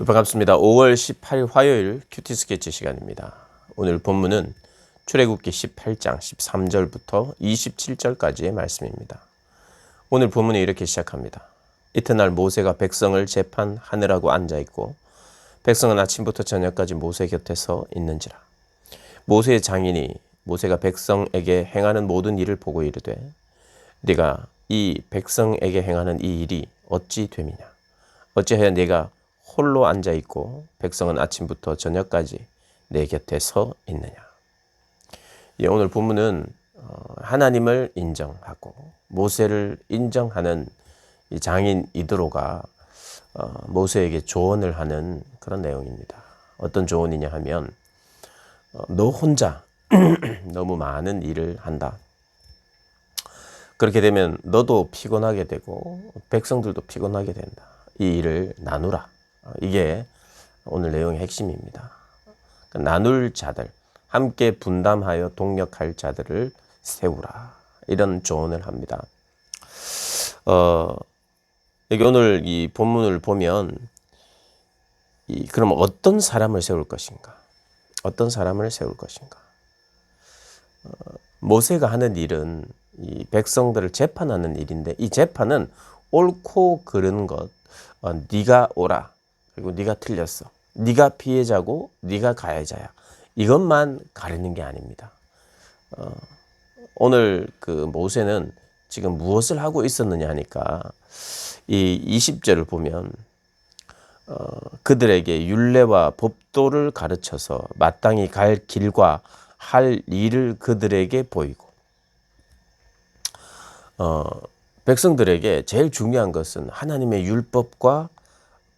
반갑습니다. 5월 18일 화요일 큐티 스케치 시간입니다. 오늘 본문은 출애굽기 18장 13절부터 27절까지의 말씀입니다. 오늘 본문이 이렇게 시작합니다. 이튿날 모세가 백성을 재판하느라고 앉아있고 백성은 아침부터 저녁까지 모세 곁에 서 있는지라. 모세의 장인이 모세가 백성에게 행하는 모든 일을 보고 이르되 네가 이 백성에게 행하는 이 일이 어찌 됨이냐. 어찌하여 네가 홀로 앉아있고 백성은 아침부터 저녁까지 내 곁에 서 있느냐. 오늘 본문은 하나님을 인정하고 모세를 인정하는 이 장인 이드로가 모세에게 조언을 하는 그런 내용입니다. 어떤 조언이냐 하면 너 혼자 너무 많은 일을 한다. 그렇게 되면 너도 피곤하게 되고 백성들도 피곤하게 된다. 이 일을 나누라. 이게 오늘 내용의 핵심입니다. 나눌 자들, 함께 분담하여 동력할 자들을 세우라. 이런 조언을 합니다. 여기 오늘 이 본문을 보면 그럼 어떤 사람을 세울 것인가? 어떤 사람을 세울 것인가? 모세가 하는 일은 이 백성들을 재판하는 일인데 이 재판은 옳고 그른 것, 네가 오라. 그리고 네가 틀렸어. 네가 피해자고 네가 가해자야. 이것만 가리는 게 아닙니다. 오늘 그 모세는 지금 무엇을 하고 있었느냐 하니까 이 20절을 보면 그들에게 율례와 법도를 가르쳐서 마땅히 갈 길과 할 일을 그들에게 보이고 백성들에게 제일 중요한 것은 하나님의 율법과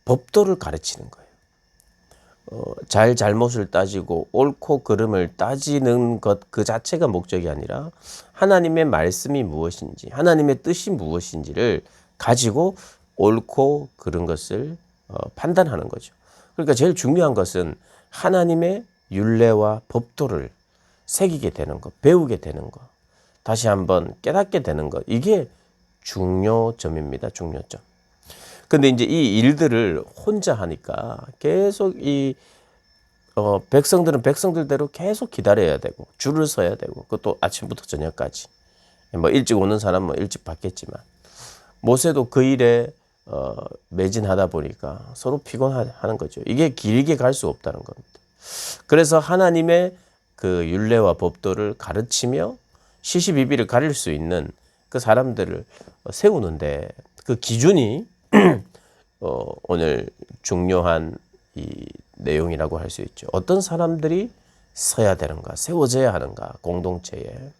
법도를 가르치는 거예요. 잘못을 따지고 옳고 그름을 따지는 것 그 자체가 목적이 아니라 하나님의 말씀이 무엇인지 하나님의 뜻이 무엇인지를 가지고 옳고 그른 것을 판단하는 거죠. 그러니까 제일 중요한 것은 하나님의 율례와 법도를 새기게 되는 것, 배우게 되는 것, 다시 한번 깨닫게 되는 것, 이게 중요점입니다. 중요점. 근데 이제 이 일들을 혼자 하니까 계속 백성들은 백성들대로 계속 기다려야 되고 줄을 서야 되고 그것도 아침부터 저녁까지 뭐 일찍 오는 사람은 뭐 일찍 받겠지만 모세도 그 일에 매진하다 보니까 서로 피곤하는 거죠. 이게 길게 갈 수 없다는 겁니다. 그래서 하나님의 그 율례와 법도를 가르치며 시시비비를 가릴 수 있는 그 사람들을 세우는데 그 기준이 오늘 중요한 이 내용이라고 할 수 있죠. 어떤 사람들이 서야 되는가, 세워져야 하는가, 공동체에.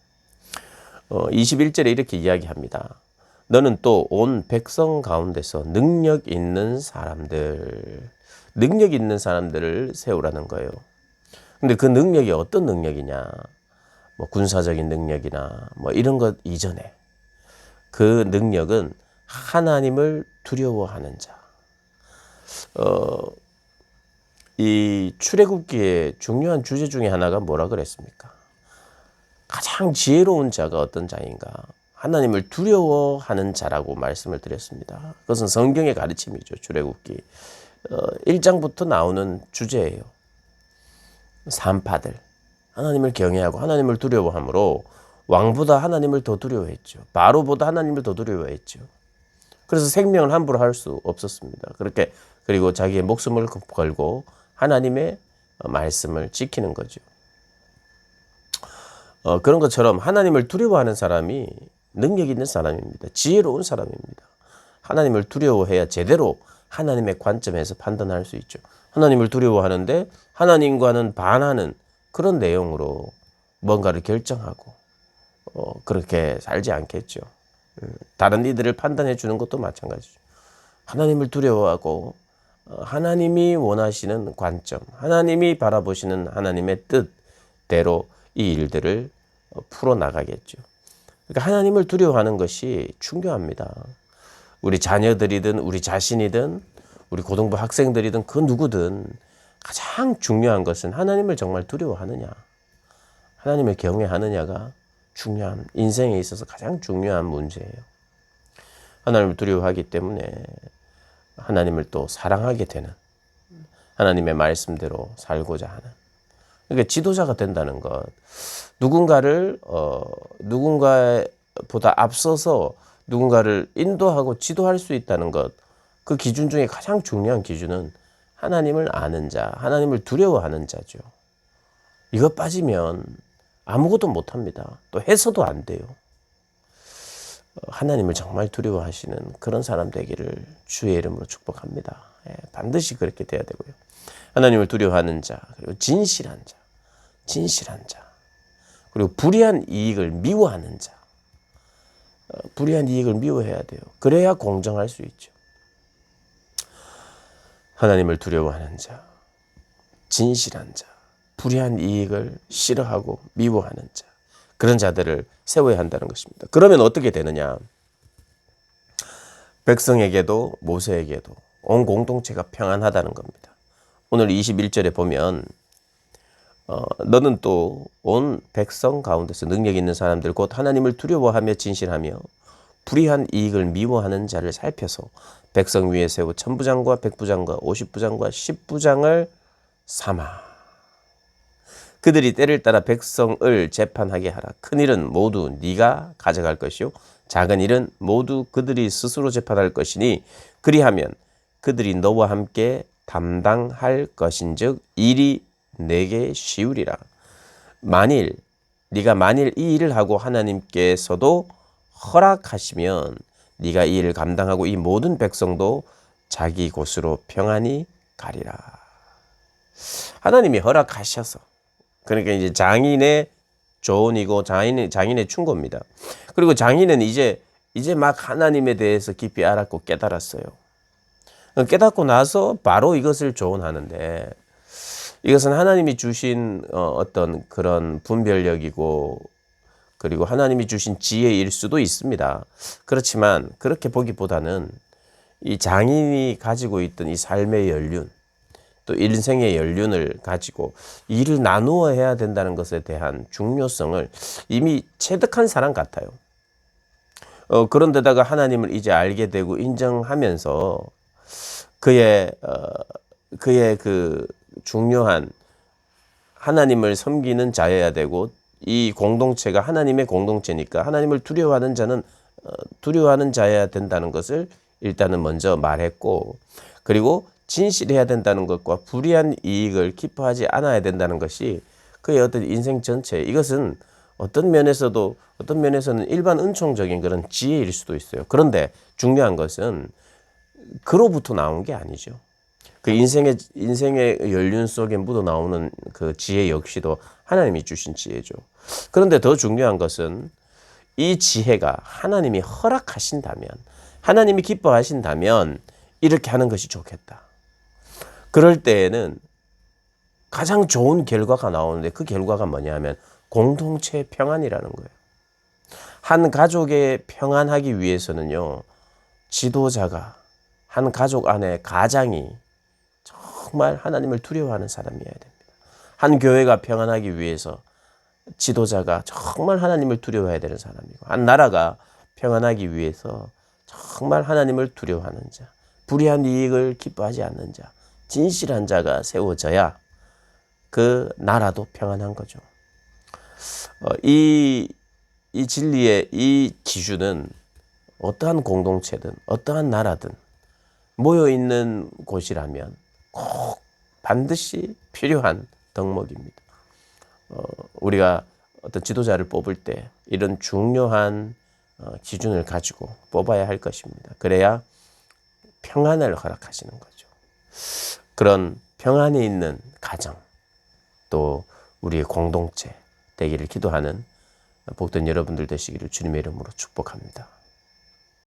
21절에 이렇게 이야기합니다. 너는 또 온 백성 가운데서 능력 있는 사람들을 세우라는 거예요. 근데 그 능력이 어떤 능력이냐? 뭐 군사적인 능력이나 뭐 이런 것 이전에 그 능력은 하나님을 두려워하는 자. 이 출애굽기의 중요한 주제 중에 하나가 뭐라 그랬습니까? 가장 지혜로운 자가 어떤 자인가? 하나님을 두려워하는 자라고 말씀을 드렸습니다. 그것은 성경의 가르침이죠. 출애굽기 1장부터 나오는 주제예요. 산파들, 하나님을 경외하고 하나님을 두려워함으로 왕보다 하나님을 더 두려워했죠. 바로보다 하나님을 더 두려워했죠. 그래서 생명을 함부로 할 수 없었습니다. 그리고 자기의 목숨을 걸고 하나님의 말씀을 지키는 거죠. 그런 것처럼 하나님을 두려워하는 사람이 능력 있는 사람입니다. 지혜로운 사람입니다. 하나님을 두려워해야 제대로 하나님의 관점에서 판단할 수 있죠. 하나님을 두려워하는데 하나님과는 반하는 그런 내용으로 뭔가를 결정하고 그렇게 살지 않겠죠. 다른 이들을 판단해 주는 것도 마찬가지죠. 하나님을 두려워하고 하나님이 원하시는 관점, 하나님이 바라보시는 하나님의 뜻대로 이 일들을 풀어나가겠죠. 그러니까 하나님을 두려워하는 것이 중요합니다. 우리 자녀들이든 우리 자신이든 우리 고등부 학생들이든 그 누구든 가장 중요한 것은 하나님을 정말 두려워하느냐, 하나님을 경외하느냐가 중요한, 인생에 있어서 가장 중요한 문제예요. 하나님을 두려워하기 때문에 하나님을 또 사랑하게 되는 하나님의 말씀대로 살고자 하는. 그러니까 지도자가 된다는 것, 누군가보다 앞서서 누군가를 인도하고 지도할 수 있다는 것, 그 기준 중에 가장 중요한 기준은 하나님을 아는 자, 하나님을 두려워하는 자죠. 이거 빠지면 아무것도 못합니다. 또 해서도 안 돼요. 하나님을 정말 두려워하시는 그런 사람 되기를 주의 이름으로 축복합니다. 반드시 그렇게 돼야 되고요. 하나님을 두려워하는 자, 그리고 진실한 자, 그리고 불의한 이익을 미워하는 자. 불의한 이익을 미워해야 돼요. 그래야 공정할 수 있죠. 하나님을 두려워하는 자, 진실한 자, 불의한 이익을 싫어하고 미워하는 자, 그런 자들을 세워야 한다는 것입니다. 그러면 어떻게 되느냐? 백성에게도 모세에게도 온 공동체가 평안하다는 겁니다. 오늘 21절에 보면 너는 또 온 백성 가운데서 능력 있는 사람들 곧 하나님을 두려워하며 진실하며 불의한 이익을 미워하는 자를 살펴서 백성 위에 세우 천부장과 백부장과 50부장과 10부장을 삼아 그들이 때를 따라 백성을 재판하게 하라. 큰 일은 모두 네가 가져갈 것이요 작은 일은 모두 그들이 스스로 재판할 것이니 그리하면 그들이 너와 함께 담당할 것인즉 일이 내게 쉬우리라. 네가 만일 이 일을 하고 하나님께서도 허락하시면 네가 이 일을 감당하고 이 모든 백성도 자기 곳으로 평안히 가리라. 하나님이 허락하셔서, 그러니까 이제 장인의 조언이고 장인의 충고입니다. 그리고 장인은 이제 막 하나님에 대해서 깊이 알았고 깨달았어요. 깨닫고 나서 바로 이것을 조언하는데, 이것은 하나님이 주신 어떤 그런 분별력이고, 그리고 하나님이 주신 지혜일 수도 있습니다. 그렇지만 그렇게 보기보다는 이 장인이 가지고 있던 이 삶의 연륜, 또 인생의 연륜을 가지고 일을 나누어 해야 된다는 것에 대한 중요성을 이미 체득한 사람 같아요. 그런데다가 하나님을 이제 알게 되고 인정하면서 그의 그 중요한 하나님을 섬기는 자여야 되고, 이 공동체가 하나님의 공동체니까 하나님을 두려워하는 자는 두려워하는 자여야 된다는 것을 일단은 먼저 말했고, 그리고 진실해야 된다는 것과 불의한 이익을 기뻐하지 않아야 된다는 것이 그의 어떤 인생 전체, 이것은 어떤 면에서는 일반 은총적인 그런 지혜일 수도 있어요. 그런데 중요한 것은 그로부터 나온 게 아니죠. 그 인생의 연륜 속에 묻어 나오는 그 지혜 역시도 하나님이 주신 지혜죠. 그런데 더 중요한 것은 이 지혜가 하나님이 허락하신다면, 하나님이 기뻐하신다면 이렇게 하는 것이 좋겠다. 그럴 때에는 가장 좋은 결과가 나오는데, 그 결과가 뭐냐면 공동체의 평안이라는 거예요. 한 가족의 평안하기 위해서는요, 지도자가, 한 가족 안에 가장이 정말 하나님을 두려워하는 사람이어야 됩니다. 한 교회가 평안하기 위해서 지도자가 정말 하나님을 두려워해야 되는 사람이고, 한 나라가 평안하기 위해서 정말 하나님을 두려워하는 자, 불의한 이익을 기뻐하지 않는 자, 진실한 자가 세워져야 그 나라도 평안한 거죠. 이 진리의 이 기준은 어떠한 공동체든 어떠한 나라든 모여있는 곳이라면 꼭 반드시 필요한 덕목입니다. 우리가 어떤 지도자를 뽑을 때 이런 중요한 기준을 가지고 뽑아야 할 것입니다. 그래야 평안을 허락하시는 거죠. 그런 평안이 있는 가정, 또 우리의 공동체 되기를 기도하는 복된 여러분들 되시기를 주님의 이름으로 축복합니다.